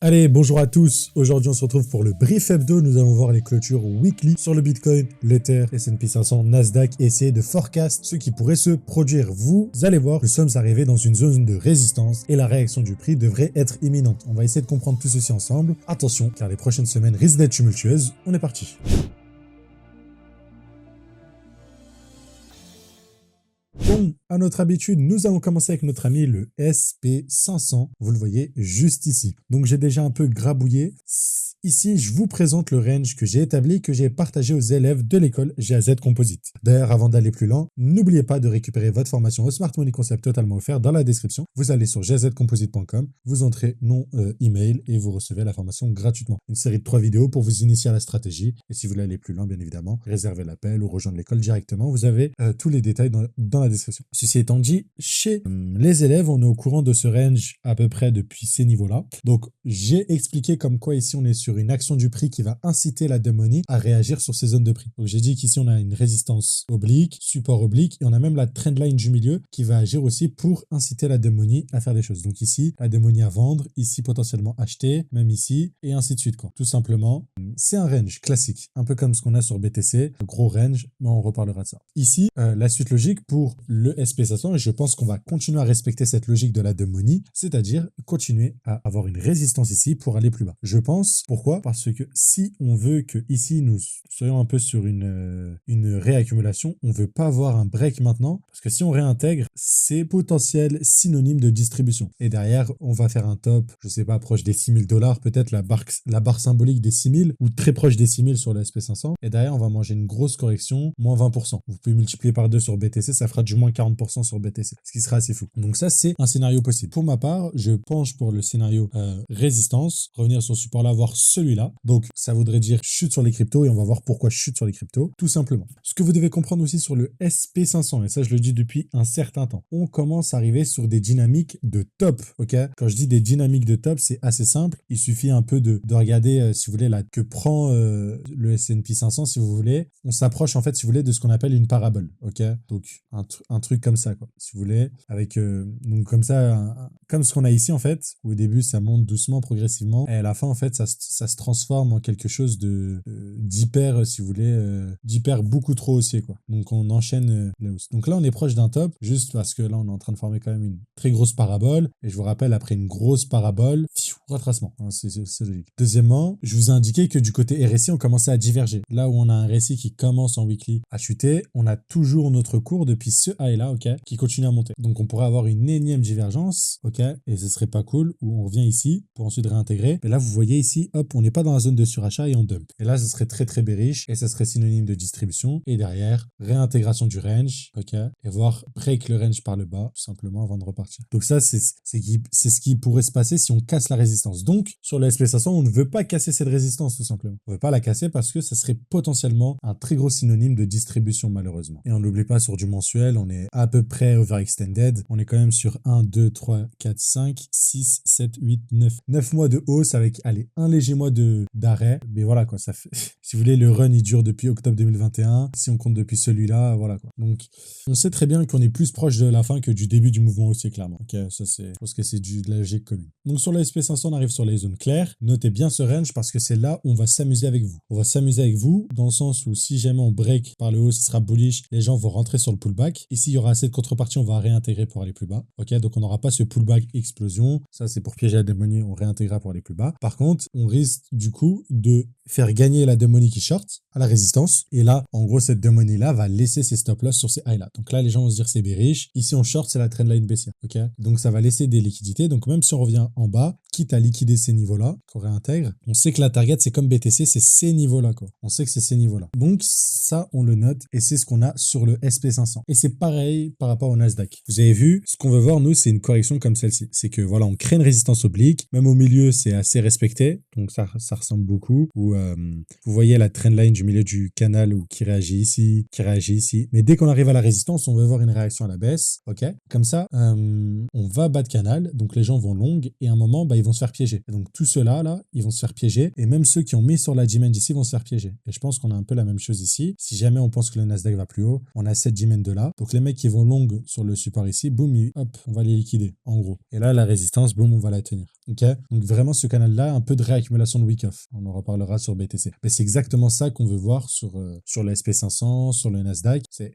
Allez, bonjour à tous. Aujourd'hui, on se retrouve pour le brief hebdo. Nous allons voir les clôtures weekly sur le Bitcoin, l'Ether, S&P 500, Nasdaq et essayer de forecast ce qui pourrait se produire. Vous allez voir, nous sommes arrivés dans une zone de résistance et la réaction du prix devrait être imminente. On va essayer de comprendre tout ceci ensemble. Attention, car les prochaines semaines risquent d'être tumultueuses. On est parti. Bon, à notre habitude, nous allons commencer avec notre ami le SP500. Vous le voyez juste ici. Donc, j'ai déjà un peu grabouillé. Ici, je vous présente le range que j'ai établi, que j'ai partagé aux élèves de l'école GAZ Composite. D'ailleurs, avant d'aller plus loin, n'oubliez pas de récupérer votre formation au Smart Money Concept totalement offert dans la description. Vous allez sur gazcomposite.com, vous entrez nom, email et vous recevez la formation gratuitement. Une série de 3 vidéos pour vous initier à la stratégie. Et si vous voulez aller plus loin, bien évidemment, réservez l'appel ou rejoindre l'école directement. Vous avez tous les détails dans la description. Ceci étant dit, chez les élèves, on est au courant de ce range à peu près depuis ces niveaux-là. Donc, j'ai expliqué comme quoi ici, on est sur une action du prix qui va inciter la money à réagir sur ces zones de prix. Donc, j'ai dit qu'ici, on a une résistance oblique, support oblique, et on a même la trendline du milieu qui va agir aussi pour inciter la money à faire des choses. Donc ici, la money à vendre, ici potentiellement acheter, même ici, et ainsi de suite, quoi. Tout simplement, c'est un range classique, un peu comme ce qu'on a sur BTC, gros range, mais on reparlera de ça. Ici, la suite logique pour le SP500, et je pense qu'on va continuer à respecter cette logique de la money, c'est-à-dire continuer à avoir une résistance ici pour aller plus bas. Je pense, pourquoi? Parce que si on veut que ici nous soyons un peu sur une réaccumulation, on veut pas avoir un break maintenant, parce que si on réintègre, c'est potentiel synonyme de distribution. Et derrière, on va faire un top, je sais pas, proche des $6,000, peut-être la barre symbolique des 6,000 ou très proche des 6,000 sur le SP500. Et derrière, on va manger une grosse correction, moins 20%. Vous pouvez multiplier par 2 sur BTC, ça fera du moins 40% sur BTC, ce qui sera assez fou. Donc ça, c'est un scénario possible. Pour ma part, je penche pour le scénario résistance, revenir sur ce support-là, voir celui-là. Donc ça voudrait dire chute sur les cryptos et on va voir pourquoi chute sur les cryptos, tout simplement. Ce que vous devez comprendre aussi sur le SP500, et ça je le dis depuis un certain temps, on commence à arriver sur des dynamiques de top, ok? Quand je dis des dynamiques de top, c'est assez simple. Il suffit un peu de regarder, si vous voulez, là, que prend le S&P 500, si vous voulez. On s'approche, en fait, si vous voulez, de ce qu'on appelle une parabole, ok? Donc, un truc comme ça, quoi, si vous voulez, avec, donc comme ça, comme ce qu'on a ici, en fait, où au début, ça monte doucement, progressivement, et à la fin, en fait, ça se transforme en quelque chose d'hyper, si vous voulez, d'hyper beaucoup trop haussier, quoi. Donc, on enchaîne la hausse. Donc là, on est proche d'un top, juste parce que là, on est en train de former quand même une très grosse parabole, et je vous rappelle, après une grosse parabole, retracement, hein, c'est logique. Deuxièmement, je vous ai indiqué que du côté RSI, on commençait à diverger. Là où on a un RSI qui commence en weekly à chuter, on a toujours notre cours depuis ce high-là, ok, qui continue à monter. Donc, on pourrait avoir une énième divergence, ok, et ce serait pas cool, où on revient ici pour ensuite réintégrer. Et là, vous voyez ici, hop, on n'est pas dans la zone de surachat et on dump. Et là, ce serait très, très bearish et ça serait synonyme de distribution. Et derrière, réintégration du range, ok, et voir break le range par le bas, tout simplement, avant de repartir. Donc ça, c'est ce qui pourrait se passer si on casse la résistance. Donc, sur le SP500, on ne veut pas casser cette résistance, tout simplement. On ne veut pas la casser parce que ça serait potentiellement un très gros synonyme de distribution, malheureusement. Et on n'oublie pas, sur du mensuel, on est à peu près overextended. On est quand même sur 1, 2, 3, 4, 5, 6, 7, 8, 9. 9 mois de hausse avec, allez, un léger mois d'arrêt. Mais voilà, quoi, ça fait... Si vous voulez, le run, il dure depuis octobre 2021. Si on compte depuis celui-là, voilà, quoi. Donc, on sait très bien qu'on est plus proche de la fin que du début du mouvement haussier, clairement. Ok, ça, je pense que c'est de la logique commune. Donc, sur le SP500, on arrive sur les zones claires. Notez bien ce range parce que c'est là où on va s'amuser avec vous. On va s'amuser avec vous dans le sens où si jamais on break par le haut, ce sera bullish, les gens vont rentrer sur le pullback. Et s'il y aura assez de contrepartie, on va réintégrer pour aller plus bas. Ok, donc on n'aura pas ce pullback explosion. Ça, c'est pour piéger la money, on réintégrera pour aller plus bas. Par contre, on risque du coup de faire gagner la money qui short à la résistance. Et là, en gros, cette money là va laisser ses stop loss sur ces highs là. Donc là, les gens vont se dire c'est bearish. Ici, on short, c'est la trendline baissière. Ok, donc ça va laisser des liquidités. Donc même si on revient en bas, quitte à liquider ces niveaux-là, qu'on réintègre, on sait que la target, c'est comme BTC, c'est ces niveaux-là, quoi. On sait que c'est ces niveaux-là. Donc, ça, on le note et c'est ce qu'on a sur le SP500. Et c'est pareil par rapport au Nasdaq. Vous avez vu, ce qu'on veut voir, nous, c'est une correction comme celle-ci. C'est que, voilà, on crée une résistance oblique. Même au milieu, c'est assez respecté. Donc, ça ressemble beaucoup. Où, vous voyez la trendline du milieu du canal où qui réagit ici, qui réagit ici. Mais dès qu'on arrive à la résistance, on veut voir une réaction à la baisse. OK? Comme ça, on va bas de canal. Donc, les gens vont long et à un moment, ils vont se faire piéger. Et donc, tout ceux-là, là, ils vont se faire piéger. Et même ceux qui ont mis sur la demand ici vont se faire piéger. Et je pense qu'on a un peu la même chose ici. Si jamais on pense que le Nasdaq va plus haut, on a cette demand de là. Donc, les mecs qui vont longues sur le support ici, boum, hop, on va les liquider, en gros. Et là, la résistance, boum, on va la tenir. Ok. Donc vraiment, ce canal-là, un peu de réaccumulation de week-off. On en reparlera sur BTC. Mais c'est exactement ça qu'on veut voir sur le SP500, sur le Nasdaq. C'est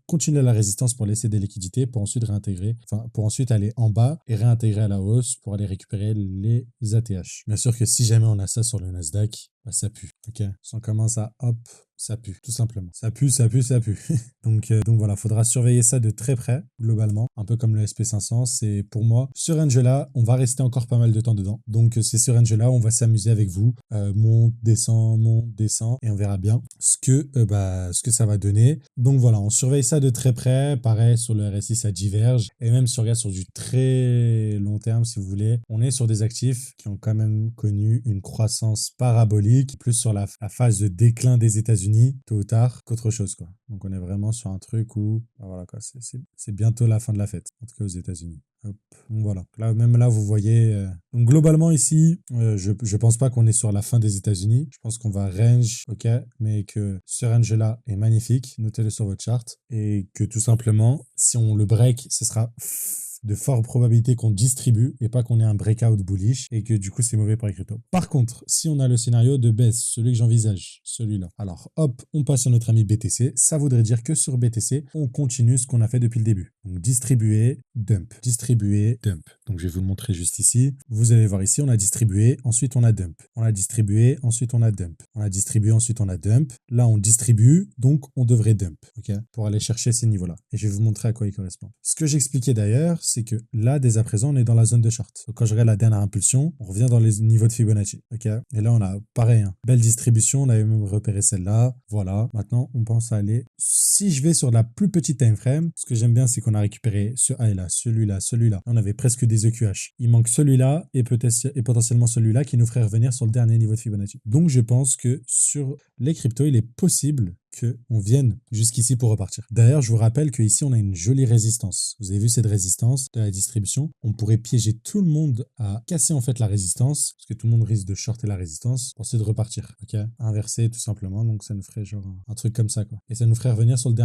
continuer la résistance pour laisser des liquidités, pour ensuite réintégrer, enfin, pour ensuite aller en bas et réintégrer à la hausse pour aller récupérer les ATH. Bien sûr que si jamais on a ça sur le Nasdaq, bah, ça pue. Ok. Si on commence à hop, ça pue, tout simplement. Ça pue, ça pue, ça pue. donc voilà, faudra surveiller ça de très près, globalement. Un peu comme le SP500, c'est pour moi, ce range-là, on va rester encore pas mal de temps dedans. Donc c'est ce range-là, on va s'amuser avec vous. Monte, descend, et on verra bien ce que ça va donner. Donc voilà, on surveille ça de très près. Pareil, sur le RSI, ça diverge. Et même si on regarde sur du très long terme, si vous voulez, on est sur des actifs qui ont quand même connu une croissance parabolique, plus sur la phase de déclin des États-Unis tôt ou tard qu'autre chose, quoi. Donc on est vraiment sur un truc où voilà, quoi, c'est bientôt la fin de la fête, en tout cas aux États-Unis. Hop. Donc voilà, là, même là vous voyez, donc globalement ici, je pense pas qu'on est sur la fin des États-Unis. Je pense qu'on va range, ok, mais que ce range là est magnifique, notez-le sur votre chart, et que tout simplement, si on le break, ce sera de fortes probabilités qu'on distribue et pas qu'on ait un breakout bullish et que du coup c'est mauvais pour les cryptos. Par contre, si on a le scénario de baisse, celui que j'envisage, celui-là, alors hop, on passe sur notre ami BTC, ça voudrait dire que sur BTC, on continue ce qu'on a fait depuis le début. Donc distribuer, dump, distribuer, dump. Donc je vais vous le montrer juste ici. Vous allez voir ici, on a distribué, ensuite on a dump. On a distribué, ensuite on a dump. On a distribué, ensuite on a dump. Là on distribue, donc on devrait dump, ok, pour aller chercher ces niveaux-là. Et je vais vous montrer à quoi il correspond. Ce que j'expliquais d'ailleurs, c'est que là, dès à présent, on est dans la zone de short. Donc, quand je regarde la dernière impulsion, on revient dans les niveaux de Fibonacci. Ok. Et là, on a pareil, hein, belle distribution. On avait même repéré celle-là. Voilà. Maintenant, on pense à aller. Si je vais sur la plus petite time frame, ce que j'aime bien, c'est qu'on a récupéré ce high-là, celui-là, celui-là. On avait presque des EQH. Il manque celui-là et potentiellement celui-là qui nous ferait revenir sur le dernier niveau de Fibonacci. Donc, je pense que sur les cryptos, il est possible qu'on vienne jusqu'ici pour repartir. D'ailleurs, je vous rappelle qu'ici, on a une jolie résistance. Vous avez vu cette résistance de la distribution? On pourrait piéger tout le monde à casser en fait la résistance, parce que tout le monde risque de shorter la résistance pour essayer de repartir. Ok, inverser tout simplement. Donc, ça nous ferait genre un truc comme ça, quoi. Et ça nous ferait revenir sur le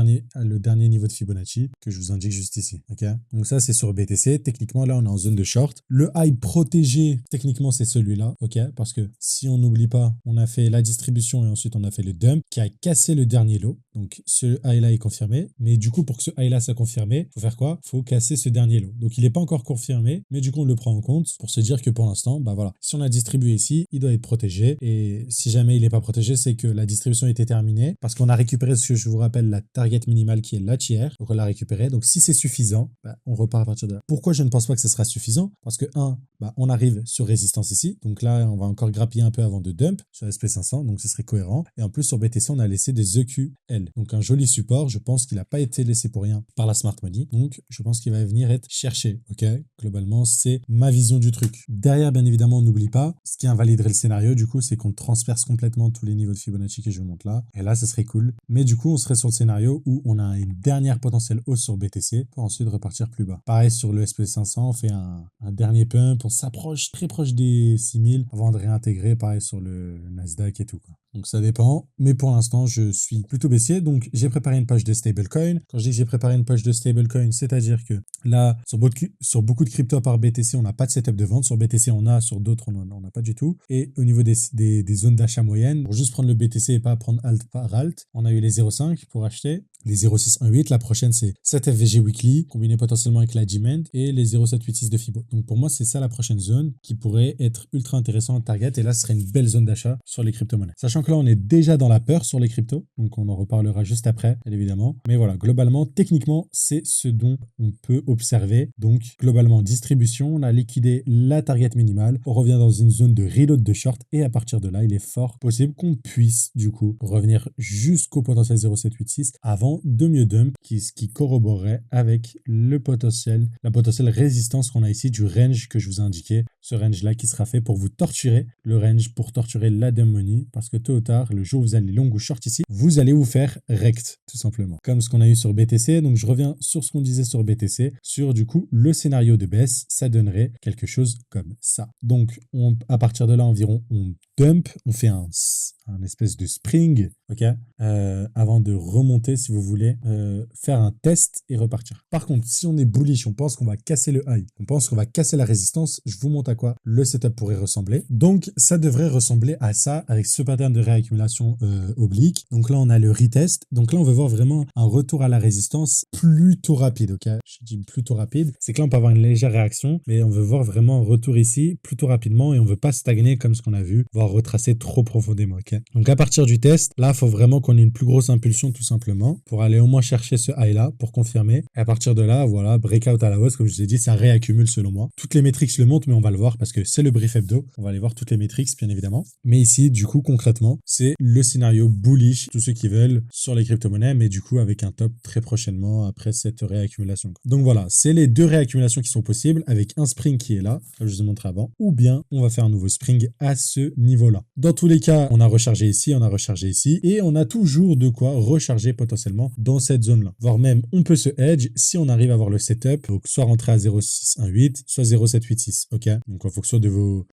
dernier niveau de Fibonacci que je vous indique juste ici. Ok, donc ça, c'est sur BTC. Techniquement, là, on est en zone de short. Le high protégé, techniquement, c'est celui-là. Ok, parce que si on n'oublie pas, on a fait la distribution et ensuite on a fait le dump qui a cassé le dernier lot. Donc ce high là est confirmé, mais du coup pour que ce high là soit confirmé, faut faire quoi? Faut casser ce dernier lot. Donc il n'est pas encore confirmé, mais du coup on le prend en compte pour se dire que pour l'instant, bah voilà, si on a distribué ici, il doit être protégé, et si jamais il n'est pas protégé, c'est que la distribution était terminée parce qu'on a récupéré, ce que je vous rappelle, la target minimale qui est la tiers. Donc on l'a récupéré. Donc si c'est suffisant, bah, on repart à partir de là. Pourquoi je ne pense pas que ce sera suffisant? Parce que bah, on arrive sur résistance ici, donc là on va encore grappiller un peu avant de dump sur SP500, donc ce serait cohérent. Et en plus sur BTC on a laissé des EQL, donc un joli support. Je pense qu'il n'a pas été laissé pour rien par la smart money, donc je pense qu'il va venir être cherché. Ok, globalement c'est ma vision du truc. Derrière, bien évidemment, on n'oublie pas, ce qui invaliderait le scénario du coup, c'est qu'on transperce complètement tous les niveaux de Fibonacci que je vous montre là, et là ce serait cool. Mais du coup on serait sur le scénario où on a une dernière potentielle hausse sur BTC pour ensuite repartir plus bas. Pareil sur le SP500, on fait un dernier pump, on s'approche très proche des 6000 avant de réintégrer. Pareil sur le Nasdaq et tout, quoi. Donc ça dépend, mais pour l'instant je suis plutôt baissier. Donc j'ai préparé une page de stablecoin. Quand je dis que j'ai préparé une page de stablecoin, c'est-à-dire que là sur beaucoup de cryptos par BTC, on n'a pas de setup de vente. Sur BTC on a, sur d'autres on n'a pas du tout. Et au niveau des zones d'achat moyennes, pour juste prendre le BTC et pas prendre alt par alt, on a eu les 0,5 pour acheter, les 0,618, la prochaine c'est 7 FVG weekly combiné potentiellement avec la demand et les 0,786 de Fibo. Donc pour moi c'est ça la prochaine zone qui pourrait être ultra intéressante en target, et là ce serait une belle zone d'achat sur les crypto-monnaies. Sachant que là on est déjà dans la peur sur les cryptos, donc on en reparlera juste après bien évidemment. Mais voilà, globalement, techniquement c'est ce dont on peut observer. Donc globalement distribution, on a liquidé la target minimale, on revient dans une zone de reload de short, et à partir de là il est fort possible qu'on puisse du coup revenir jusqu'au potentiel 0,786 avant de mieux dump, ce qui corroborerait avec la potentielle résistance qu'on a ici du range que je vous ai indiqué, ce range là qui sera fait pour vous torturer, le range pour torturer la dump money, parce que tôt ou tard, le jour où vous allez long ou short ici, vous allez vous faire rect, tout simplement. Comme ce qu'on a eu sur BTC, donc je reviens sur ce qu'on disait sur BTC, sur du coup le scénario de baisse, ça donnerait quelque chose comme ça. Donc à partir de là environ, on dump, on fait un espèce de spring, ok, avant de remonter, si vous vous voulez faire un test et repartir. Par contre, si on est bullish, on pense qu'on va casser le high, on pense qu'on va casser la résistance, je vous montre à quoi le setup pourrait ressembler. Donc, ça devrait ressembler à ça avec ce pattern de réaccumulation oblique. Donc là, on a le retest. Donc là, on veut voir vraiment un retour à la résistance plutôt rapide, ok? Je dis plutôt rapide. C'est que là, on peut avoir une légère réaction, mais on veut voir vraiment un retour ici plutôt rapidement et on veut pas stagner comme ce qu'on a vu, voire retracer trop profondément, ok? Donc à partir du test, là, il faut vraiment qu'on ait une plus grosse impulsion tout simplement pour aller au moins chercher ce high-là pour confirmer. Et à partir de là, voilà, breakout à la hausse, comme je vous ai dit, ça réaccumule selon moi. Toutes les métriques le montrent, mais on va le voir parce que c'est le brief hebdo. On va aller voir toutes les métriques, bien évidemment. Mais ici, du coup, concrètement, c'est le scénario bullish, tous ceux qui veulent, sur les crypto-monnaies, mais du coup, avec un top très prochainement après cette réaccumulation. Donc voilà, c'est les deux réaccumulations qui sont possibles avec un spring qui est là, comme je vous ai montré avant, ou bien on va faire un nouveau spring à ce niveau-là. Dans tous les cas, on a rechargé ici, on a rechargé ici, et on a toujours de quoi recharger potentiellement dans cette zone-là. Voire même, on peut se hedge si on arrive à avoir le setup, donc soit rentrer à 0,618, soit 0,786, ok? Donc en fonction de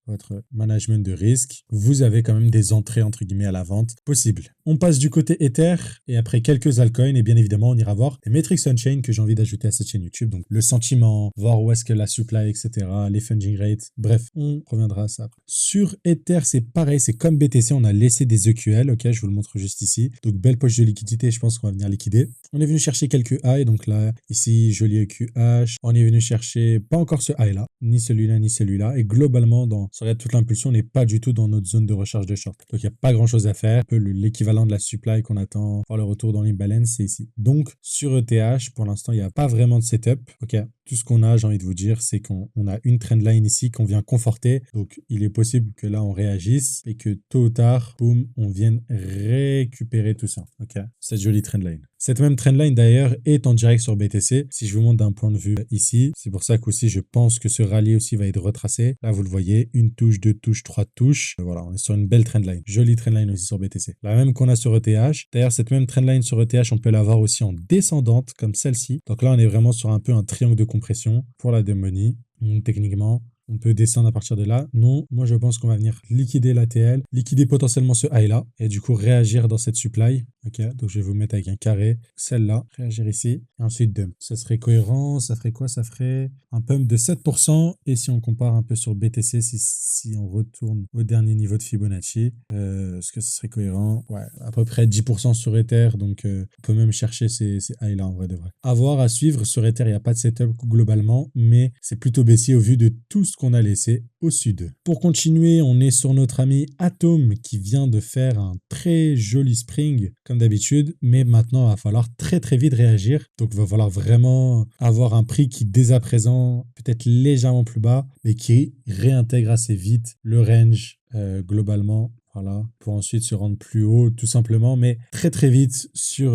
votre management de risque, vous avez quand même des entrées entre guillemets à la vente possibles. On passe du côté Ether et après quelques altcoins et bien évidemment on ira voir les metrics on-chain que j'ai envie d'ajouter à cette chaîne YouTube. Donc le sentiment, voir où est-ce que la supply, etc., les funding rates, bref, on reviendra à ça après. Sur Ether, c'est pareil, c'est comme BTC, on a laissé des EQL, ok, je vous le montre juste ici. Donc belle poche de liquidité, je pense qu'on va venir liquider. On est venu chercher quelques highs, donc là, ici, joli EQH. On est venu chercher pas encore ce high là, ni celui-là, ni celui-là. Et globalement, ça regarde toute l'impulsion, on n'est pas du tout dans notre zone de recharge de short. Donc il n'y a pas grand-chose à faire. Un peu l'équivalent de la supply qu'on attend pour le retour dans l'imbalance, c'est ici. Donc sur ETH, pour l'instant, il n'y a pas vraiment de setup, ok. Tout ce qu'on a, j'ai envie de vous dire, c'est qu'on a une trendline ici qu'on vient conforter. Donc, il est possible que là, on réagisse et que tôt ou tard, boum, on vienne récupérer tout ça. Ok, cette jolie trendline. Cette même trendline, d'ailleurs, est en direct sur BTC. Si je vous montre d'un point de vue ici, c'est pour ça qu'aussi, je pense que ce rallye aussi va être retracé. Là, vous le voyez, une touche, deux touches, trois touches. Voilà, on est sur une belle trendline. Jolie trendline aussi sur BTC. La même qu'on a sur ETH. D'ailleurs, cette même trendline sur ETH, on peut l'avoir aussi en descendante, comme celle-ci. Donc là, on est vraiment sur un peu un triangle de compression pour la démonie. Techniquement, on peut descendre à partir de là. Non, moi je pense qu'on va venir liquider l'ATL, liquider potentiellement ce high là et du coup réagir dans cette supply. Ok, donc je vais vous mettre avec un carré, celle-là, réagir ici et ensuite dump. Ça serait cohérent, ça ferait quoi? Ça ferait un pump de 7%. Et si on compare un peu sur BTC, si on retourne au dernier niveau de Fibonacci, est-ce que ce serait cohérent? Ouais, à peu près 10% sur Ether, donc on peut même chercher ces highs là en vrai de vrai. À voir, à suivre. Sur Ether, il n'y a pas de setup globalement, mais c'est plutôt baissier au vu de tout ce qu'on a laissé au sud. Pour continuer, on est sur notre ami Atom qui vient de faire un très joli spring comme d'habitude, mais maintenant il va falloir très très vite réagir. Donc il va falloir vraiment avoir un prix qui dès à présent peut-être légèrement plus bas, mais qui réintègre assez vite le range globalement. Voilà, pour ensuite se rendre plus haut tout simplement, mais très très vite sur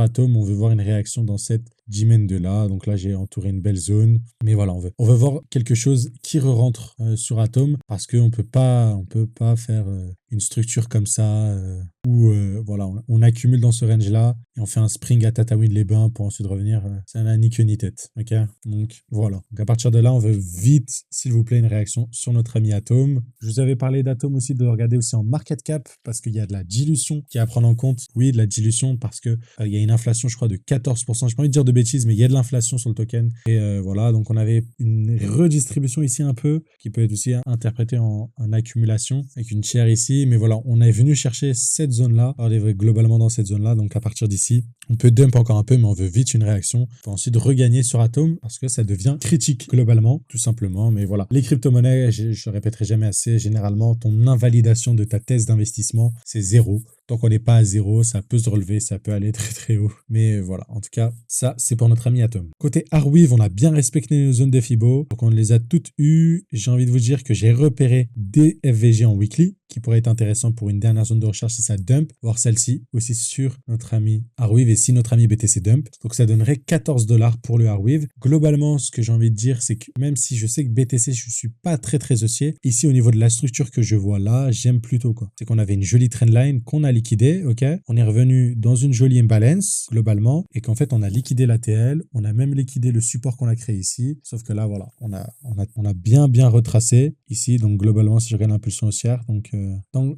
Atom, on veut voir une réaction dans cette G-Men de là. Donc là, j'ai entouré une belle zone. Mais voilà, on veut voir quelque chose qui re-rentre sur Atom parce qu'on peut pas faire une structure comme ça où voilà, on accumule dans ce range-là et on fait un spring à Tataouine-les-Bains pour ensuite revenir. Ça n'a ni queue ni tête. Ok, donc voilà. Donc à partir de là, on veut vite, s'il vous plaît, une réaction sur notre ami Atom. Je vous avais parlé d'Atom aussi, de le regarder aussi en market cap parce qu'il y a de la dilution qui est à prendre en compte. Oui, de la dilution parce que il y a une inflation, je crois, de 14%. Je n'ai pas envie de dire de bêtises, mais il y a de l'inflation sur le token. Et voilà, donc on avait une redistribution ici un peu, qui peut être aussi interprétée en accumulation, avec une chair ici. Mais voilà, on est venu chercher cette zone-là. Alors, on est globalement dans cette zone-là. Donc à partir d'ici, on peut dump encore un peu, mais on veut vite une réaction. On peut ensuite regagner sur Atom parce que ça devient critique globalement, tout simplement. Mais voilà, les crypto-monnaies, je ne répéterai jamais assez, généralement, ton invalidation de ta thèse d'investissement, c'est 0. Tant qu'on n'est pas à 0, ça peut se relever, ça peut aller très très haut. Mais voilà, en tout cas, ça, c'est pour notre ami Atom. Côté Arweave, on a bien respecté nos zones de Fibo. Donc on les a toutes eues. J'ai envie de vous dire que j'ai repéré des FVG en weekly qui pourraient être intéressants pour une dernière zone de recherche si ça dump, voire celle-ci aussi sur notre ami Arweave et si notre ami BTC dump. Donc ça donnerait 14 $ pour le Arweave. Globalement, ce que j'ai envie de dire, c'est que même si je sais que BTC, je ne suis pas très très haussier, ici au niveau de la structure que je vois là, j'aime plutôt quoi. C'est qu'on avait une jolie trendline qu'on a liquidé, ok. On est revenu dans une jolie imbalance globalement et qu'en fait on a liquidé l'ATL, on a même liquidé le support qu'on a créé ici. Sauf que là voilà, on a bien retracé ici. Donc globalement, si je regarde l'impulsion haussière,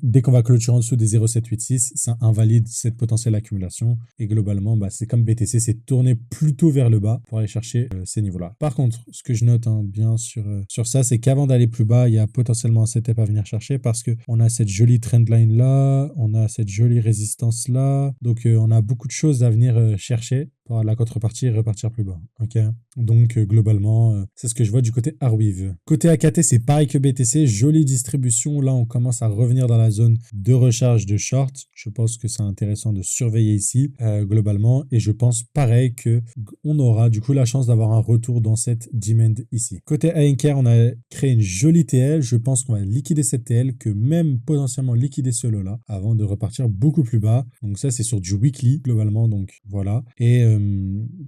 dès qu'on va clôturer en dessous des 0,786, ça invalide cette potentielle accumulation et globalement, c'est comme BTC, c'est tourné plutôt vers le bas pour aller chercher ces niveaux-là. Par contre, ce que je note bien sur ça, c'est qu'avant d'aller plus bas, il y a potentiellement un setup à venir chercher parce qu'on a cette jolie trendline là, on a cette jolie résistance là, donc on a beaucoup de choses à venir chercher pour la contrepartie et repartir plus bas. Ok. Donc globalement, c'est ce que je vois du côté Arweave. Côté AKT, c'est pareil que BTC, jolie distribution. Là, on commence à revenir dans la zone de recharge de short. Je pense que c'est intéressant de surveiller ici globalement et je pense pareil que on aura du coup la chance d'avoir un retour dans cette demand ici. Côté Anker, on a créé une jolie TL. Je pense qu'on va liquider cette TL, que même potentiellement liquider ce lot là avant de repartir beaucoup plus bas. Donc ça, c'est sur du weekly globalement. Donc voilà. Et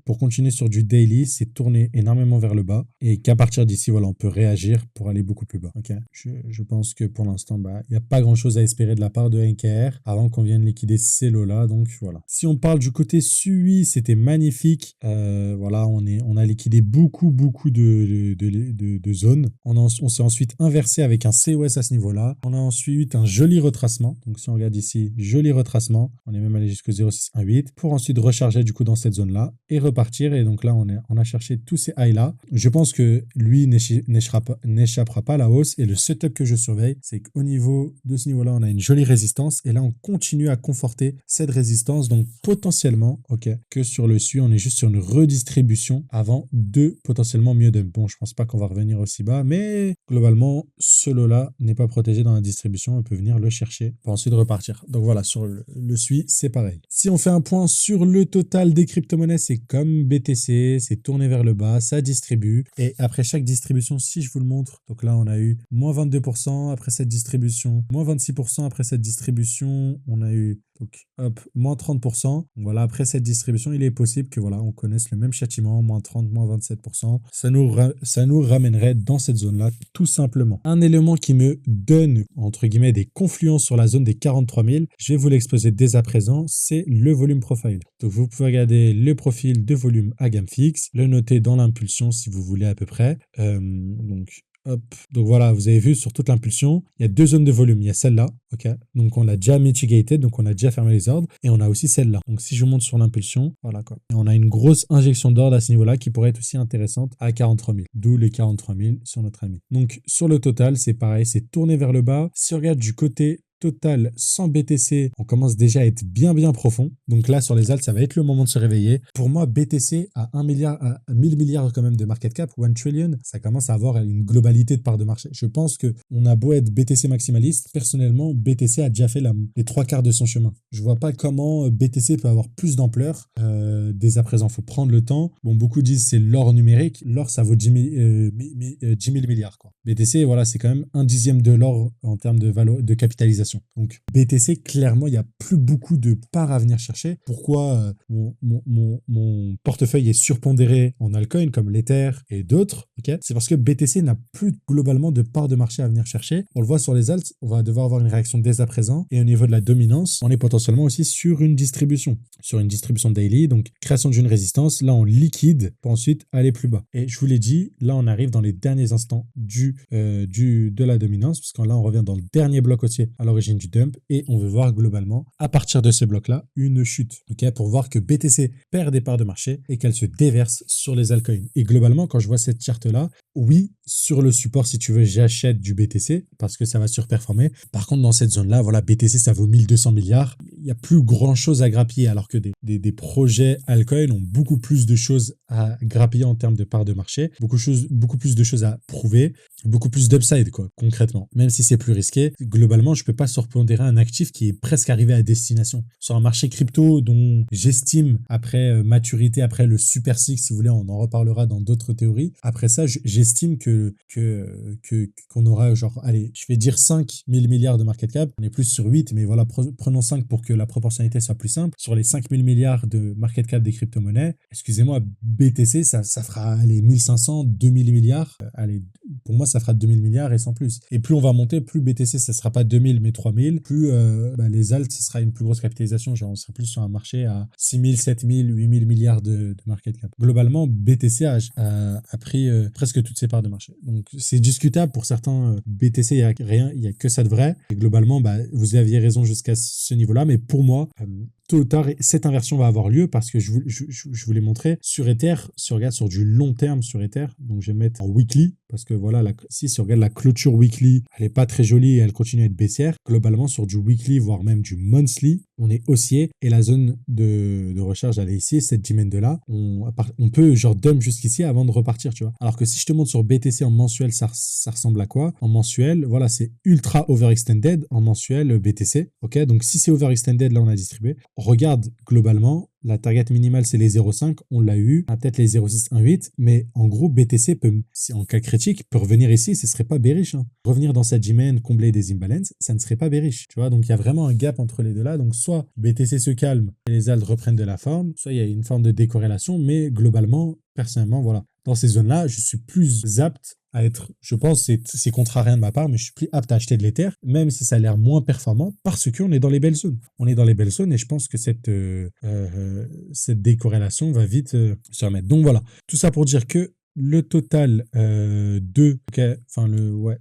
pour continuer sur du daily, c'est tourner énormément vers le bas et qu'à partir d'ici, voilà, on peut réagir pour aller beaucoup plus bas. Ok. Je pense que pour l'instant, il n'y a pas grand chose à espérer de la part de NKR avant qu'on vienne liquider ces lots là. Donc voilà. Si on parle du côté SUI, c'était magnifique. Voilà, on a liquidé beaucoup de zones. On s'est ensuite inversé avec un COS à ce niveau-là. On a ensuite un joli retracement. Donc si on regarde ici, joli retracement. On est même allé jusqu'au 0,618 pour ensuite recharger du coup dans cette zone-là et repartir. Et donc là, on a cherché tous ces highs-là. Je pense que lui n'échappera pas à la hausse. Et le setup que je surveille, c'est qu'au niveau de ce niveau-là, on a une jolie résistance. Et là, on continue à conforter cette résistance. Donc potentiellement, ok, que sur le SUI, on est juste sur une redistribution avant de potentiellement mieux dump. Bon, je pense pas qu'on va revenir aussi bas, mais globalement, ce lot-là n'est pas protégé dans la distribution. On peut venir le chercher pour ensuite repartir. Donc voilà, sur le SUI, c'est pareil. Si on fait un point sur le total des crypto-monnaies, c'est comme BTC, c'est tourné vers le bas, ça distribue. Et après chaque distribution, si je vous le montre, donc là, on a eu moins 22% après cette distribution, moins 26% après cette distribution, on a eu donc, hop, moins 30%. Voilà, après cette distribution, il est possible que voilà, on connaisse le même châtiment, moins 30, moins 27%. Ça nous ramènerait dans cette zone-là, tout simplement. Un élément qui me donne, entre guillemets, des confluences sur la zone des 43 000, je vais vous l'exposer dès à présent, c'est le volume profile. Donc, vous pouvez regarder le profil de volume à gamme fixe, le noter dans l'impulsion si vous voulez à peu près. Hop. Donc voilà, vous avez vu sur toute l'impulsion, il y a deux zones de volume. Il y a celle-là, ok. Donc on l'a déjà mitigated, donc on a déjà fermé les ordres, et on a aussi celle-là. Donc si je monte sur l'impulsion, voilà quoi. Et on a une grosse injection d'ordre à ce niveau-là qui pourrait être aussi intéressante à 43 000. D'où les 43 000 sur notre ami. Donc sur le total, c'est pareil, c'est tourné vers le bas. Si on regarde du côté total sans BTC, on commence déjà à être bien profond. Donc là, sur les alts, ça va être le moment de se réveiller. Pour moi, BTC à 1 milliard, à 1000 milliards quand même de market cap, 1 trillion, ça commence à avoir une globalité de part de marché. Je pense que on a beau être BTC maximaliste, personnellement, BTC a déjà fait les trois quarts de son chemin. Je vois pas comment BTC peut avoir plus d'ampleur dès à présent. Faut prendre le temps. Bon, beaucoup disent c'est l'or numérique. L'or, ça vaut 10 000 milliards, quoi. BTC, voilà, c'est quand même un dixième de l'or en termes de capitalisation. Donc BTC, clairement, il n'y a plus beaucoup de parts à venir chercher. Pourquoi mon portefeuille est surpondéré en altcoins comme l'Ether et d'autres, okay. C'est parce que BTC n'a plus globalement de parts de marché à venir chercher. On le voit sur les alts, on va devoir avoir une réaction dès à présent. Et au niveau de la dominance, on est potentiellement aussi sur une distribution daily, donc création d'une résistance. Là, on liquide pour ensuite aller plus bas. Et je vous l'ai dit, là, on arrive dans les derniers instants de la dominance, parce que là, on revient dans le dernier bloc haussier à l'origine du dump et on veut voir globalement, à partir de ce bloc-là, une chute, okay, pour voir que BTC perd des parts de marché et qu'elle se déverse sur les altcoins. Et globalement, quand je vois cette charte-là, oui, sur le support, si tu veux, j'achète du BTC parce que ça va surperformer. Par contre, dans cette zone-là, voilà, BTC, ça vaut 1200 milliards. Il n'y a plus grand-chose à grappiller alors que des projets altcoins ont beaucoup plus de choses à grappiller en termes de parts de marché, beaucoup plus de choses à prouver, beaucoup plus d'upside, quoi, concrètement. Même si c'est plus risqué, globalement, je ne peux pas surpondérer un actif qui est presque arrivé à destination. Sur un marché crypto dont j'estime, après maturité, après le Super Six, si vous voulez, on en reparlera dans d'autres théories. Après ça, j'estime qu'on aura genre, allez, je vais dire 5 000 milliards de market cap. On est plus sur 8, mais voilà, prenons 5 pour que la proportionnalité soit plus simple, sur les 5000 milliards de market cap des crypto-monnaies, excusez-moi, BTC, ça fera les 1500, 2000 milliards. Allez, pour moi, ça fera 2000 milliards et sans plus. Et plus on va monter, plus BTC, ça sera pas 2000 mais 3000, plus les alts, ce sera une plus grosse capitalisation. Genre, on sera plus sur un marché à 6000, 7000, 8000 milliards de market cap. Globalement, BTC a pris presque toutes ses parts de marché. Donc, c'est discutable pour certains. BTC, il n'y a rien, il n'y a que ça de vrai. Et globalement, vous aviez raison jusqu'à ce niveau-là, mais pour moi, tôt ou tard, cette inversion va avoir lieu parce que je vous l'ai montré sur Ether, si on regarde sur du long terme sur Ether, donc je vais mettre en weekly parce que voilà, si on regarde la clôture weekly, elle n'est pas très jolie et elle continue à être baissière. Globalement, sur du weekly, voire même du monthly, on est haussier et la zone de recharge, elle est ici, cette diamètre-là, on peut genre dump jusqu'ici avant de repartir, tu vois. Alors que si je te montre sur BTC en mensuel, ça ressemble à quoi? En mensuel, voilà, c'est ultra overextended en mensuel BTC, ok? Donc si c'est overextended, là on a distribué. Regarde globalement, la target minimale c'est les 0,5, on l'a eu, peut-être les 0,618, mais en gros BTC peut, en cas critique, peut revenir ici, ce serait pas bearish. Hein. Revenir dans cette dimension, combler des imbalances, ça ne serait pas bearish, tu vois. Donc il y a vraiment un gap entre les deux là. Donc soit BTC se calme et les alts reprennent de la forme, soit il y a une forme de décorrélation, mais globalement, personnellement, voilà, dans ces zones-là, je suis plus apte à être, je pense, c'est contrariant de ma part, mais je suis plus apte à acheter de l'Ether, même si ça a l'air moins performant, parce qu'on est dans les belles zones. On est dans les belles zones et je pense que cette décorrélation va vite se remettre. Donc voilà, tout ça pour dire que le total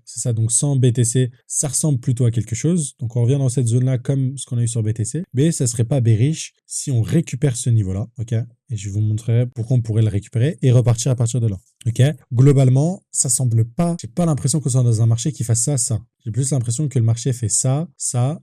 c'est ça, donc 100 BTC, ça ressemble plutôt à quelque chose. Donc on revient dans cette zone-là comme ce qu'on a eu sur BTC, mais ça serait pas bearish si on récupère ce niveau-là, ok? Et je vous montrerai pourquoi on pourrait le récupérer et repartir à partir de là. Ok. Globalement, ça semble pas. J'ai pas l'impression qu'on soit dans un marché qui fasse ça. J'ai plus l'impression que le marché fait ça,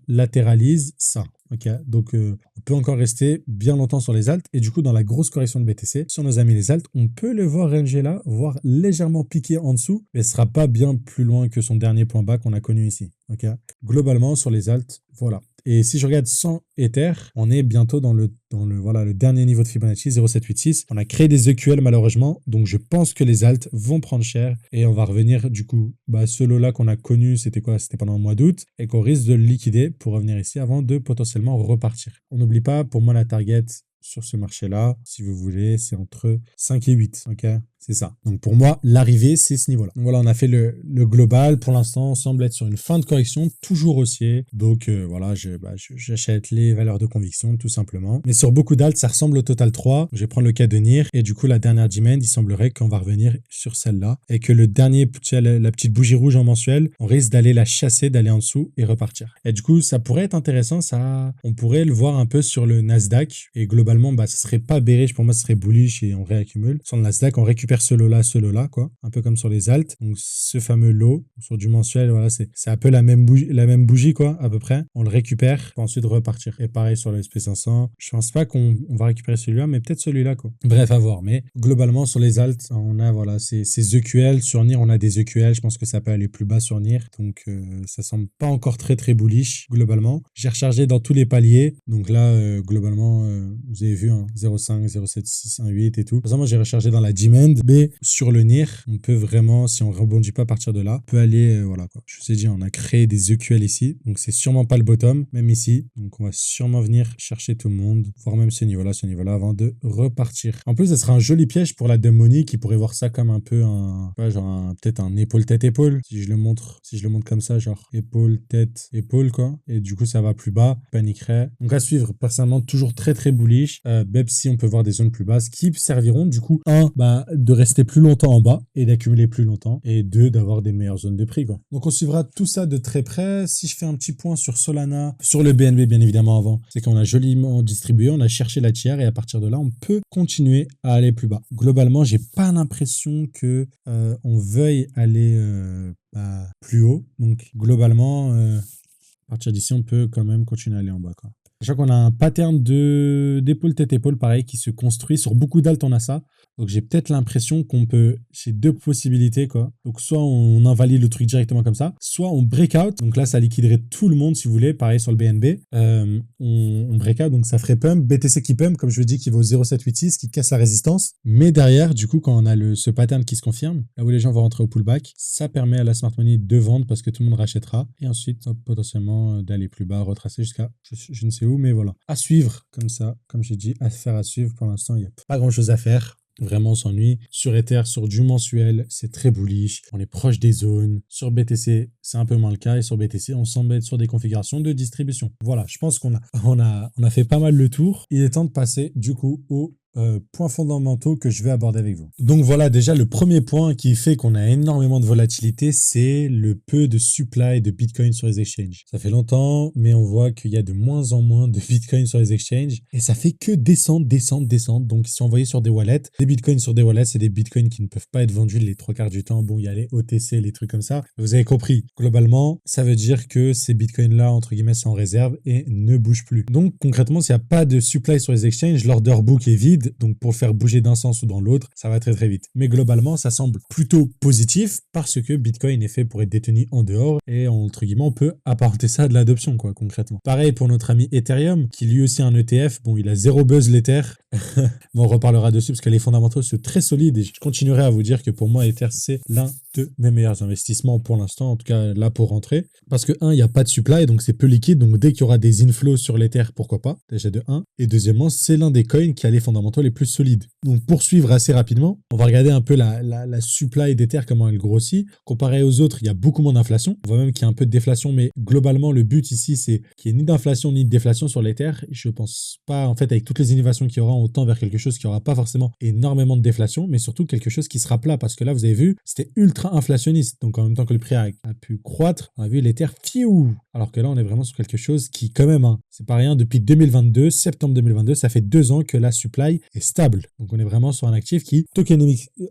latéralise ça. Ok. Donc, on peut encore rester bien longtemps sur les alts. Et du coup, dans la grosse correction de BTC, sur nos amis les alts, on peut le voir ranger là, voire légèrement piquer en dessous, mais ce sera pas bien plus loin que son dernier point bas qu'on a connu ici. Ok. Globalement, sur les alts, voilà. Et si je regarde 100 Ether, on est bientôt dans le dernier niveau de Fibonacci, 0,786. On a créé des EQL malheureusement, donc je pense que les alts vont prendre cher et on va revenir du coup, ce lot-là qu'on a connu, c'était quoi? C'était pendant le mois d'août et qu'on risque de le liquider pour revenir ici avant de potentiellement repartir. On n'oublie pas, pour moi, la target sur ce marché-là, si vous voulez, c'est entre 5 et 8, ok? C'est ça. Donc pour moi, l'arrivée, c'est ce niveau-là. Donc voilà, on a fait le global. Pour l'instant, on semble être sur une fin de correction, toujours haussier. Donc voilà, j'achète les valeurs de conviction, tout simplement. Mais sur beaucoup d'alts, ça ressemble au total 3. Je vais prendre le cas de NIR. Et du coup, la dernière demand, il semblerait qu'on va revenir sur celle-là. Et que le dernier, la petite bougie rouge en mensuel, on risque d'aller la chasser, d'aller en dessous et repartir. Et du coup, ça pourrait être intéressant. Ça, on pourrait le voir un peu sur le Nasdaq. Et globalement, ce serait pas bearish. Pour moi, ce serait bullish et on réaccumule. Sur le Nasdaq, on récupère ce lot-là, quoi. Un peu comme sur les alts. Donc, ce fameux lot, sur du mensuel, voilà, c'est un peu la même bougie, quoi, à peu près. On le récupère pour ensuite repartir. Et pareil sur le SP500. Je pense pas qu'on va récupérer celui-là, mais peut-être celui-là, quoi. Bref, à voir. Mais globalement, sur les alts, on a, voilà, ces EQL. Sur NIR, on a des EQL. Je pense que ça peut aller plus bas sur NIR. Donc, ça semble pas encore très, très bullish, globalement. J'ai rechargé dans tous les paliers. Donc là, globalement, vous avez vu, hein, 0,5, 0,7, 6, 1,8 et tout. Moi, j'ai rechargé dans la demand. Mais sur le NIR, on peut vraiment, si on rebondit pas à partir de là, on peut aller, voilà quoi. Je vous ai dit, on a créé des EQL ici, donc c'est sûrement pas le bottom, même ici. Donc on va sûrement venir chercher tout le monde, voire même ce niveau-là, avant de repartir. En plus, ce sera un joli piège pour la dumb money qui pourrait voir ça comme un peu peut-être un épaule tête épaule. Si je le montre comme ça, genre épaule tête épaule quoi. Et du coup, ça va plus bas, paniquerait. Donc à suivre. Personnellement, toujours très très bullish. Même si on peut voir des zones plus basses qui serviront du coup de rester plus longtemps en bas et d'accumuler plus longtemps, et 2, d'avoir des meilleures zones de prix, quoi. Donc on suivra tout ça de très près. Si je fais un petit point sur Solana, sur le BNB bien évidemment avant, c'est qu'on a joliment distribué, on a cherché la tiers et à partir de là, on peut continuer à aller plus bas. Globalement, j'ai pas l'impression que on veuille aller plus haut. Donc globalement, à partir d'ici, on peut quand même continuer à aller en bas, quoi. Je crois qu'on a un pattern d'épaule tête épaule pareil qui se construit sur beaucoup d'alts, on a ça. Donc j'ai peut-être l'impression qu'on peut, j'ai deux possibilités quoi. Donc soit on invalide le truc directement comme ça, soit on break out. Donc là ça liquiderait tout le monde si vous voulez. Pareil sur le BNB, on break out donc ça ferait pump, BTC qui pump comme je vous dis qui vaut 0,786 qui casse la résistance. Mais derrière du coup quand on a ce pattern qui se confirme, là où les gens vont rentrer au pullback, ça permet à la smart money de vendre parce que tout le monde rachètera et ensuite potentiellement d'aller plus bas, retracer jusqu'à je ne sais où. où, mais voilà. À suivre, comme ça, comme j'ai dit, à suivre. Pour l'instant, il n'y a pas grand-chose à faire. Vraiment, on s'ennuie. Sur Ether, sur du mensuel, c'est très bullish. On est proche des zones. Sur BTC, c'est un peu moins le cas. Et sur BTC, on semble être sur des configurations de distribution. Voilà, je pense qu'on a fait pas mal le tour. Il est temps de passer, du coup, aux points fondamentaux que je vais aborder avec vous. Donc voilà, déjà le premier point qui fait qu'on a énormément de volatilité, c'est le peu de supply de Bitcoin sur les exchanges. Ça fait longtemps, mais on voit qu'il y a de moins en moins de Bitcoin sur les exchanges et ça fait que descendre, descendre, descendre. Donc si on voyait sur des wallets, des Bitcoins sur des wallets, c'est des Bitcoins qui ne peuvent pas être vendus les 3/4 du temps. Bon, il y a les OTC, les trucs comme ça. Vous avez compris. Globalement, ça veut dire que ces Bitcoins-là, entre guillemets, sont en réserve et ne bougent plus. Donc concrètement, s'il n'y a pas de supply sur les exchanges, l'order book est vide. Donc pour le faire bouger d'un sens ou dans l'autre, ça va très très vite. Mais globalement, ça semble plutôt positif parce que Bitcoin est fait pour être détenu en dehors et entre guillemets, on peut apporter ça à de l'adoption quoi, concrètement. Pareil pour notre ami Ethereum, qui lui aussi a un ETF. Bon, il a zéro buzz l'Ether. Bon, on reparlera dessus parce que les fondamentaux sont très solides et je continuerai à vous dire que pour moi, Ether, c'est l'un de mes meilleurs investissements pour l'instant, en tout cas là pour rentrer. Parce que il n'y a pas de supply, donc c'est peu liquide. Donc dès qu'il y aura des inflows sur l'Ether, pourquoi pas, déjà de 1. Et deuxièmement, c'est l'un des coins qui a les fondamentaux les plus solides. Donc pour suivre assez rapidement, on va regarder un peu la supply d'Ether, comment elle grossit. Comparé aux autres, il y a beaucoup moins d'inflation. On voit même qu'il y a un peu de déflation, mais globalement, le but ici, c'est qu'il n'y ait ni d'inflation ni de déflation sur l'Ether. Je pense pas, en fait, avec toutes les innovations qu'il y aura, on tend vers quelque chose qui n'aura pas forcément énormément de déflation, mais surtout quelque chose qui sera plat, parce que là, vous avez vu, c'était ultra inflationniste. Donc en même temps que le prix a pu croître, on a vu l'Ether fiou. Alors que là, on est vraiment sur quelque chose qui, quand même, c'est pas rien, depuis 2022, septembre 2022, ça fait 2 ans que la supply est stable. Donc on est vraiment sur un actif qui,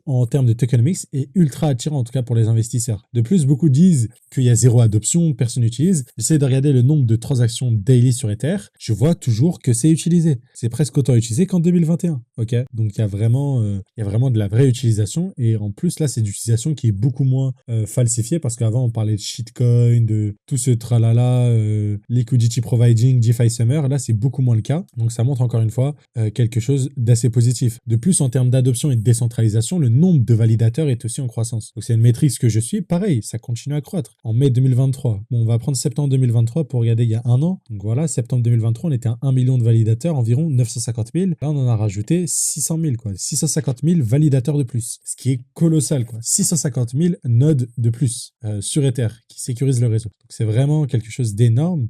en termes de tokenomics, est ultra attirant, en tout cas pour les investisseurs. De plus, beaucoup disent qu'il y a zéro adoption, personne n'utilise. J'essaie de regarder le nombre de transactions daily sur Ether. Je vois toujours que c'est utilisé. C'est presque autant utilisé qu'en 2021. Ok, donc il y a vraiment de la vraie utilisation. Et en plus, là, c'est d'utilisation qui est beaucoup moins falsifiée parce qu'avant, on parlait de shitcoin, de tout ce tralala, liquidity providing, DeFi Summer. Là, c'est beaucoup moins le cas. Donc ça montre encore une fois quelque chose d'assez positif. De plus, en termes d'adoption et de décentralisation, le nombre de validateurs est aussi en croissance. Donc c'est une métrique que je suis. Pareil, ça continue à croître. En mai 2023, bon, on va prendre septembre 2023 pour regarder il y a un an. Donc voilà, septembre 2023, on était à 1 million de validateurs, environ 950 000. Là, on en a rajouté 600 000, quoi. 650 000 validateurs de plus. Ce qui est colossal, quoi. 650 000 nodes de plus sur Ether qui sécurisent le réseau. Donc c'est vraiment quelque chose d'énorme.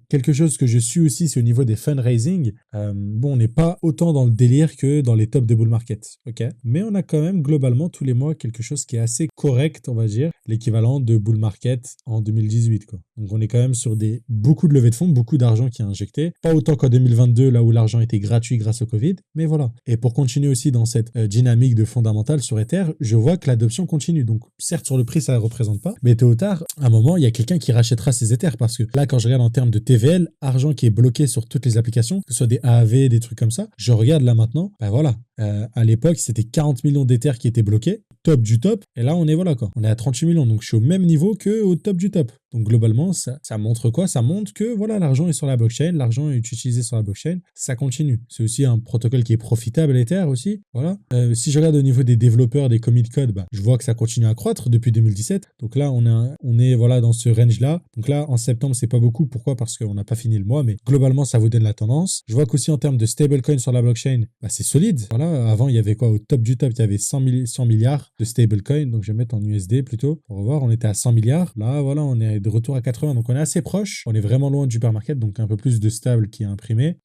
Quelque chose que je suis aussi, c'est au niveau des fundraising. Bon, on n'est pas autant dans le délire que dans les tops de bull market, ok. Mais on a quand même globalement tous les mois quelque chose qui est assez correct, on va dire, l'équivalent de bull market en 2018, quoi. Donc on est quand même sur beaucoup de levées de fonds, beaucoup d'argent qui est injecté. Pas autant qu'en 2022, là où l'argent était gratuit grâce au Covid, mais voilà. Et pour continuer aussi dans cette dynamique de fondamentale sur Ether, je vois que l'adoption continue. Donc certes, sur le prix, ça ne représente pas, mais tôt ou tard, à un moment, il y a quelqu'un qui rachètera ses Ethers parce que là, quand je regarde en termes de TVL, argent qui est bloqué sur toutes les applications, que ce soit des AAV, des trucs comme ça, je regarde là maintenant, ben voilà. À l'époque, c'était 40 millions d'Ethers qui étaient bloqués, top du top, et là, on est voilà quoi. On est à 38 millions, donc je suis au même niveau qu'au top du top. Donc globalement, ça montre quoi? Ça montre que voilà, l'argent est sur la blockchain, l'argent est utilisé sur la blockchain, ça continue. C'est aussi un protocole qui est profitable, Ether aussi. Voilà. Si je regarde au niveau des développeurs, des commit code, bah, je vois que ça continue à croître depuis 2017. Donc là, on est voilà dans ce range-là. Donc là, en septembre, c'est pas beaucoup. Pourquoi? Parce qu'on n'a pas fini le mois, mais globalement, ça vous donne la tendance. Je vois qu'aussi en termes de stablecoin sur la blockchain, bah, c'est solide. Voilà. Avant, il y avait quoi? Au top du top, il y avait 100 milliards de stablecoin. Donc je vais mettre en USD plutôt. Pour voir, on était à 100 milliards. Là, voilà, on est de retour à 80. Donc on est assez proche. On est vraiment loin du bear market, donc un peu plus de stable qui est imprimé.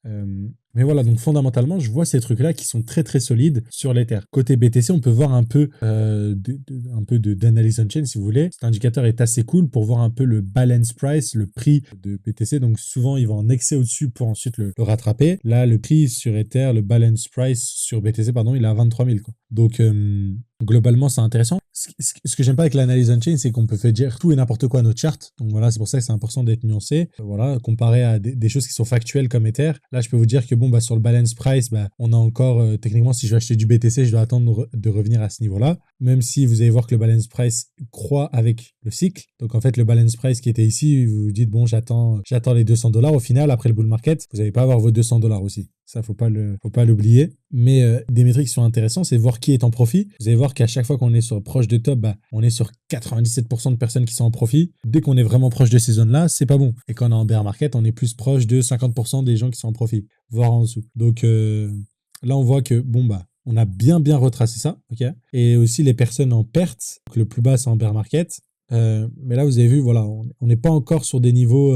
Mais voilà, donc fondamentalement, je vois ces trucs-là qui sont très très solides sur l'Ether. Côté BTC, on peut voir un peu d'analyse on-chain si vous voulez. Cet indicateur est assez cool pour voir un peu le balance price, le prix de BTC. Donc souvent, il va en excès au-dessus pour ensuite le rattraper. Là, le prix sur Ether, le balance price sur BTC, pardon, il est à 23 000. Quoi. Donc globalement, c'est intéressant. Ce que j'aime pas avec l'analyse on-chain, c'est qu'on peut faire dire tout et n'importe quoi à notre chart. Donc voilà, c'est pour ça que c'est important d'être nuancé. Voilà, comparé à des choses qui sont factuelles comme Ether. Là, je peux vous dire que bon, bah, sur le balance price, bah, on a encore, techniquement, si je veux acheter du BTC, je dois attendre de revenir à ce niveau-là. Même si vous allez voir que le balance price croît avec le cycle. Donc en fait, le balance price qui était ici, vous vous dites, bon, j'attends les $200. Au final, après le bull market, vous n'allez pas avoir vos $200 aussi. Ça, faut pas l'oublier. Mais des métriques qui sont intéressantes, c'est voir qui est en profit. Vous allez voir qu'à chaque fois qu'on est proche de top, bah, on est sur 97% de personnes qui sont en profit. Dès qu'on est vraiment proche de ces zones-là, c'est pas bon. Et quand on est en bear market, on est plus proche de 50% des gens qui sont en profit, voire en dessous. Donc là, on voit que, bon, bah, on a bien retracé ça. Ok. Et aussi les personnes en perte. Donc, le plus bas, c'est en bear market. Mais là, vous avez vu, voilà, on n'est pas encore sur des niveaux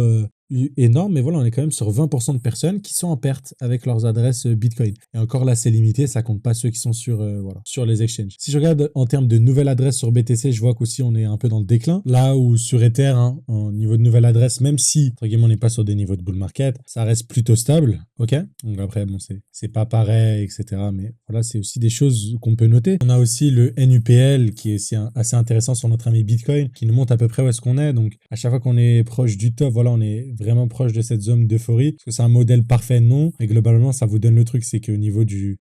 énormes, mais voilà, on est quand même sur 20% de personnes qui sont en perte avec leurs adresses Bitcoin. Et encore là, c'est limité, ça compte pas ceux qui sont sur les exchanges. Si je regarde en termes de nouvelles adresses sur BTC, je vois qu'aussi on est un peu dans le déclin. Là où sur Ether, hein, en niveau de nouvelles adresses, même si, entre guillemets, on n'est pas sur des niveaux de bull market, ça reste plutôt stable, ok. Donc après, bon, c'est pas pareil, etc. Mais voilà, c'est aussi des choses qu'on peut noter. On a aussi le NUPL qui est assez intéressant sur notre ami Bitcoin, qui nous montre à peu près où est-ce qu'on est. Donc à chaque fois qu'on est proche du top, voilà, on est vraiment proche de cette zone d'euphorie. Parce que c'est un modèle parfait, non. Et globalement, ça vous donne le truc, c'est qu'au niveau du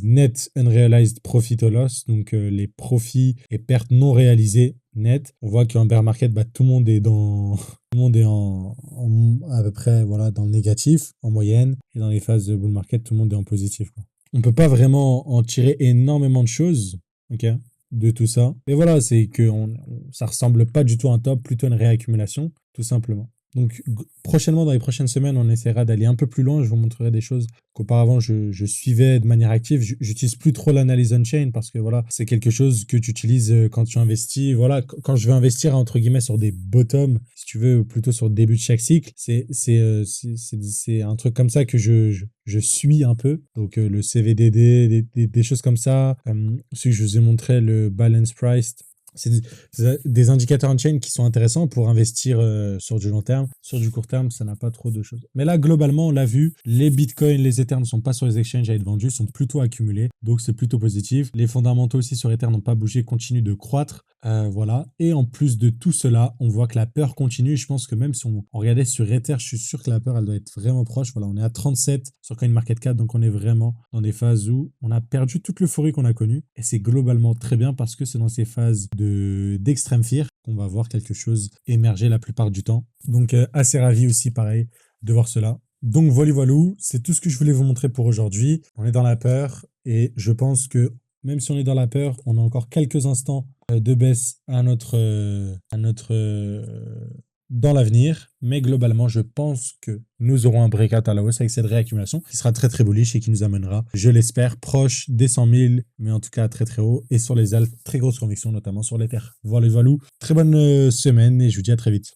net unrealized profit or loss, donc les profits et pertes non réalisées net, on voit qu'en bear market, bah, tout le monde est tout le monde est à peu près voilà, dans le négatif en moyenne. Et dans les phases de bull market, tout le monde est en positif, quoi. On peut pas vraiment en tirer énormément de choses, ok, de tout ça. Mais voilà, c'est que ça ressemble pas du tout à un top, plutôt à une réaccumulation, tout simplement. Donc prochainement, dans les prochaines semaines, on essaiera d'aller un peu plus loin. Je vous montrerai des choses qu'auparavant je suivais de manière active. J'utilise plus trop l'analyse on-chain parce que voilà, c'est quelque chose que tu utilises quand tu investis. Voilà, quand je veux investir entre guillemets sur des bottoms, si tu veux, plutôt sur le début de chaque cycle, c'est un truc comme ça que je suis un peu. Donc le CVDD, des choses comme ça. Celui que je vous ai montré, le balance price. C'est des indicateurs on-chain qui sont intéressants pour investir sur du long terme. Sur du court terme, ça n'a pas trop de choses. Mais là, globalement, on l'a vu, les bitcoins, les Ethers ne sont pas sur les exchanges à être vendus, sont plutôt accumulés. Donc, c'est plutôt positif. Les fondamentaux aussi sur Ether n'ont pas bougé, continuent de croître. Voilà. Et en plus de tout cela, on voit que la peur continue. Je pense que même si on regardait sur Ether, je suis sûr que la peur, elle doit être vraiment proche. Voilà, on est à 37 sur CoinMarketCap, donc on est vraiment dans des phases où on a perdu toute l'euphorie qu'on a connue. Et c'est globalement très bien parce que c'est dans ces phases d'extrême fear qu'on va voir quelque chose émerger la plupart du temps. Donc assez ravi aussi, pareil, de voir cela. Donc voilà, c'est tout ce que je voulais vous montrer pour aujourd'hui. On est dans la peur et je pense que même si on est dans la peur, on a encore quelques instants de baisse dans l'avenir, mais globalement, je pense que nous aurons un breakout à la hausse avec cette réaccumulation qui sera très très bullish et qui nous amènera, je l'espère, proche des 100 000, mais en tout cas très très haut, et sur les altes, très grosse conviction, notamment sur l'Ether. Voilà, très bonne semaine et je vous dis à très vite.